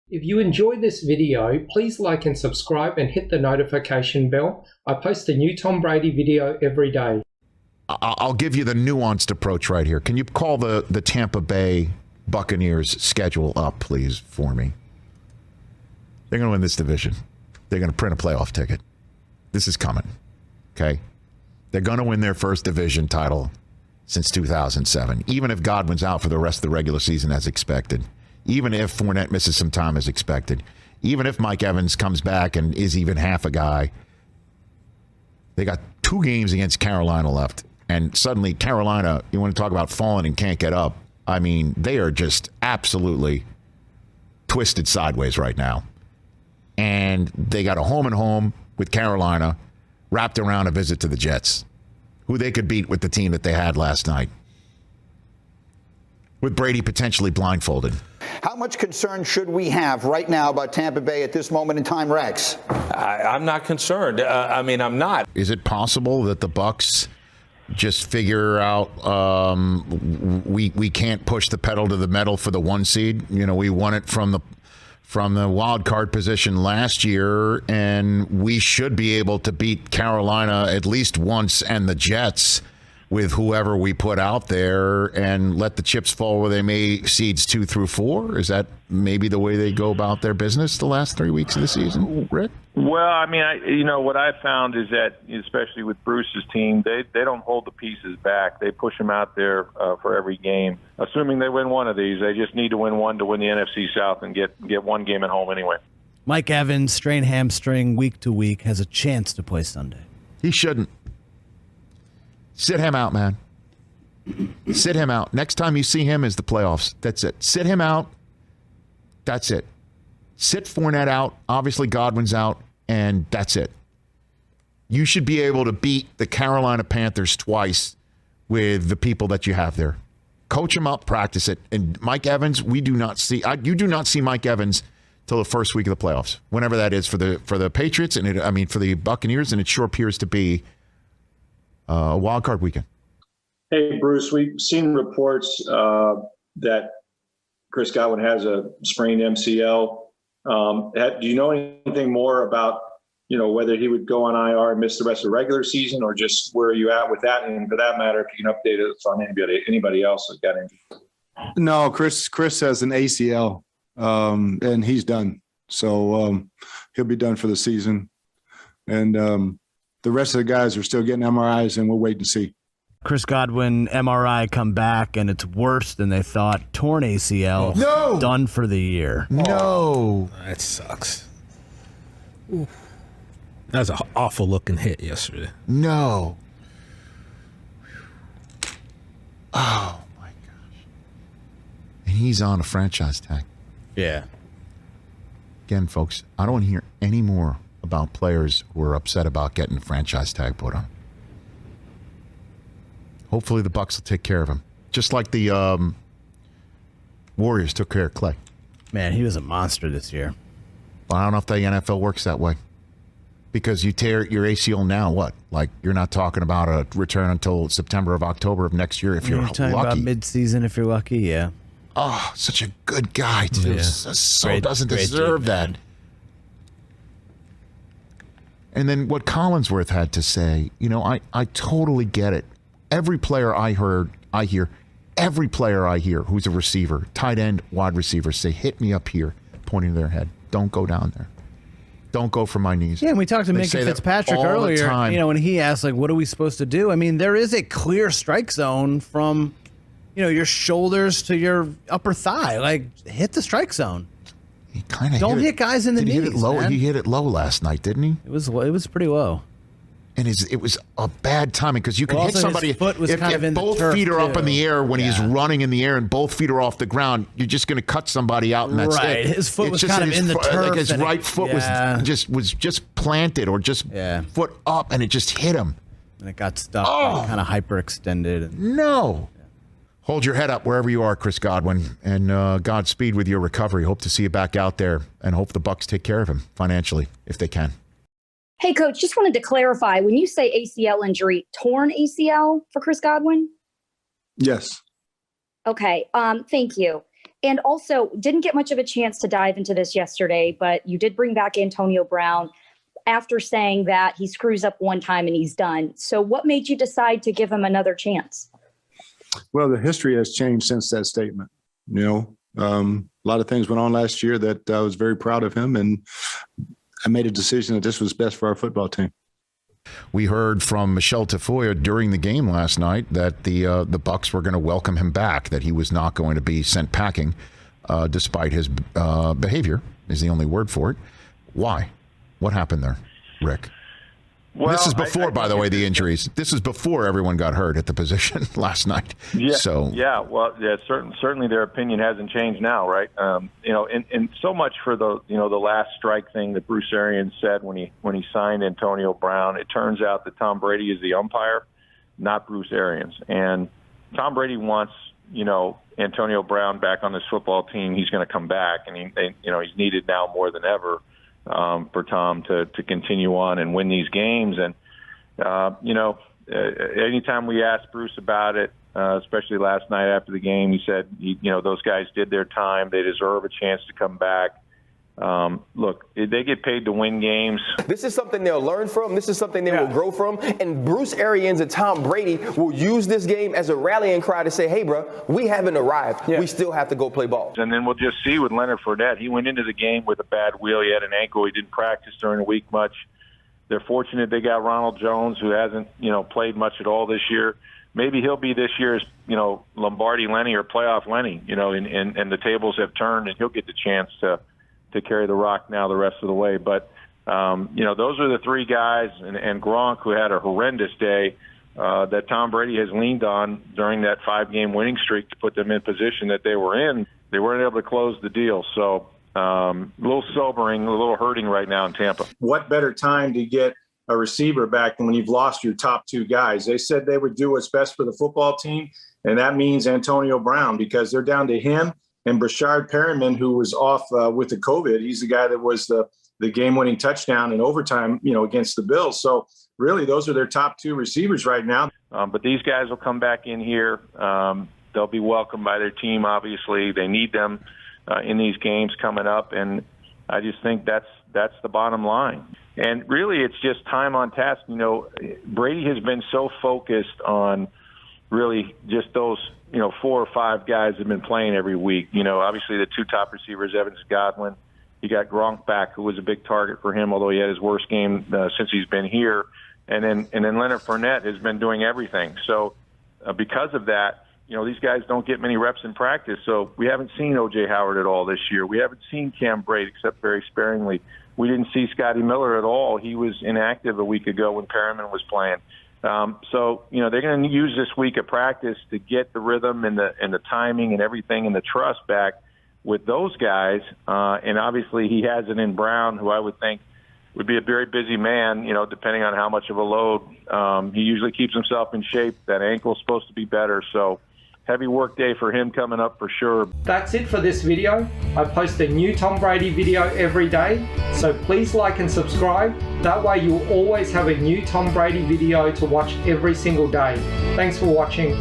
If you enjoyed this video, please like and subscribe and hit the notification bell. I post a new Tom Brady video every day. I'll give you the nuanced approach right here. Can you call the Tampa Bay Buccaneers schedule up, please, for me? They're going to win this division. They're going to print a playoff ticket. This is coming, okay? They're going to win their first division title since 2007, even if Godwin's out for the rest of the regular season as expected, even if Fournette misses some time as expected, even if Mike Evans comes back and is even half a guy. They got 2 games against Carolina left, and suddenly Carolina, you want to talk about falling and can't get up. I mean, they are just absolutely twisted sideways right now. And they got a home and home with Carolina wrapped around a visit to the Jets, who they could beat with the team that they had last night, with Brady potentially blindfolded. How much concern should we have right now about Tampa Bay at this moment in time, Rex? I'm not concerned. I'm not. Is it possible that the Bucs just figure out we can't push the pedal to the metal for the 1 seed? You know, we won it from the wild card position last year, and we should be able to beat Carolina at least once and the Jets with whoever we put out there and let the chips fall where they may, seeds 2 through 4? Is that maybe the way they go about their business the last 3 weeks of the season, Rick? Well, I mean, what I found is that, especially with Bruce's team, they don't hold the pieces back. They push them out there for every game. Assuming they win one of these, they just need to win one to win the NFC South and get one game at home anyway. Mike Evans, strained hamstring week to week, has a chance to play Sunday. He shouldn't. Sit him out, man. Sit him out. Next time you see him is the playoffs. That's it. Sit him out. That's it. Sit Fournette out. Obviously, Godwin's out, and that's it. You should be able to beat the Carolina Panthers twice with the people that you have there. Coach him up, practice it. And Mike Evans, you do not see Mike Evans till the first week of the playoffs, whenever that is for the Patriots and for the Buccaneers, and it sure appears to be a wild card weekend. Hey, Bruce, we've seen reports that Chris Godwin has a sprained MCL. Do you know anything more about, whether he would go on IR and miss the rest of the regular season, or just where are you at with that? And for that matter, if you can update us on anybody else that got injured. No, Chris has an ACL, and he's done. So he'll be done for the season. And the rest of the guys are still getting MRIs, and we'll wait and see. Chris Godwin, MRI come back, and it's worse than they thought. Torn ACL. No! Done for the year. No. That sucks. Ooh. That was an awful looking hit yesterday. No. Oh, my gosh. And he's on a franchise tag. Yeah. Again, folks, I don't want to hear any more about players who are upset about getting the franchise tag put on. Hopefully the Bucs will take care of him. Just like the Warriors took care of Clay. Man, he was a monster this year. But I don't know if the NFL works that way. Because you tear your ACL now, what? Like, you're not talking about a return until September or October of next year if you're talking lucky. About mid-season if you're lucky, yeah. Oh, such a good guy, too. Yeah. Doesn't deserve that. And then what Collinsworth had to say, I totally get it. Every player I hear who's a receiver, tight end, wide receiver, say, hit me up here, pointing to their head. Don't go down there. Don't go for my knees. Yeah, and we talked to Minka Fitzpatrick earlier, when he asked, what are we supposed to do? I mean, there is a clear strike zone from, your shoulders to your upper thigh. Hit the strike zone. He kind of don't hit guys in the knees. He hit it low. Man. He hit it low last night, didn't he? It was pretty low. And it was a bad timing because you can hit somebody if both feet are up in the air when he's running in the air and both feet are off the ground. You're just going to cut somebody out, and that's right. it. His foot was kind of in the turf. His right foot was just planted or just foot up, and it just hit him. And it got stuck, kind of hyperextended. No. Yeah. Hold your head up wherever you are, Chris Godwin, and Godspeed with your recovery. Hope to see you back out there, and hope the Bucs take care of him financially if they can. Hey, Coach, just wanted to clarify. When you say ACL injury, torn ACL for Chris Godwin? Yes. Okay, thank you. And also, didn't get much of a chance to dive into this yesterday, but you did bring back Antonio Brown after saying that he screws up one time and he's done. So what made you decide to give him another chance? Well, the history has changed since that statement. A lot of things went on last year that I was very proud of him, and I made a decision that this was best for our football team. We heard from Michelle Tafoya during the game last night that the Bucs were going to welcome him back, that he was not going to be sent packing, despite his behavior is the only word for it. Why? What happened there, Rick? Well, this is before, by the way, the injuries. This is before everyone got hurt at the position last night. Yeah. So Certainly their opinion hasn't changed now, right? And so much for the last strike thing that Bruce Arians said when he signed Antonio Brown. It turns out that Tom Brady is the umpire, not Bruce Arians. And Tom Brady wants Antonio Brown back on this football team. He's going to come back, and he's needed now more than ever. For Tom to continue on and win these games. And, anytime we asked Bruce about it, especially last night after the game, he said, those guys did their time. They deserve a chance to come back. Look, they get paid to win games. This is something they'll learn from. This is something they will grow from. And Bruce Arians and Tom Brady will use this game as a rallying cry to say, hey, bro, we haven't arrived. Yeah. We still have to go play ball. And then we'll just see with Leonard Fournette. He went into the game with a bad wheel. He had an ankle. He didn't practice during the week much. They're fortunate they got Ronald Jones, who hasn't, played much at all this year. Maybe he'll be this year's, Lombardi Lenny or playoff Lenny, and the tables have turned, and he'll get the chance to carry the rock now the rest of the way. But, those are the three guys, and Gronk, who had a horrendous day, that Tom Brady has leaned on during that 5-game winning streak to put them in position that they were in. They weren't able to close the deal. So a little sobering, a little hurting right now in Tampa. What better time to get a receiver back than when you've lost your top two guys? They said they would do what's best for the football team, and that means Antonio Brown, because they're down to him and Broussard Perriman, who was off with the COVID. He's the guy that was the game-winning touchdown in overtime, against the Bills. So really, those are their top two receivers right now. But these guys will come back in here. They'll be welcomed by their team, obviously. They need them in these games coming up, and I just think that's the bottom line. And really, it's just time on task. Brady has been so focused on really just those 4 or 5 guys have been playing every week. Obviously the two top receivers, Evans and Godwin. You got Gronk back, who was a big target for him, although he had his worst game since he's been here. And then Leonard Fournette has been doing everything. So because of that, these guys don't get many reps in practice. So we haven't seen O.J. Howard at all this year. We haven't seen Cam Brate except very sparingly. We didn't see Scotty Miller at all. He was inactive a week ago when Perriman was playing. So they're going to use this week of practice to get the rhythm and the timing and everything and the trust back with those guys. And obviously he has it in Brown, who I would think would be a very busy man, depending on how much of a load. He usually keeps himself in shape. That ankle's supposed to be better. So heavy work day for him coming up for sure. That's it for this video. I post a new Tom Brady video every day, so please like and subscribe. That way you'll always have a new Tom Brady video to watch every single day. Thanks for watching.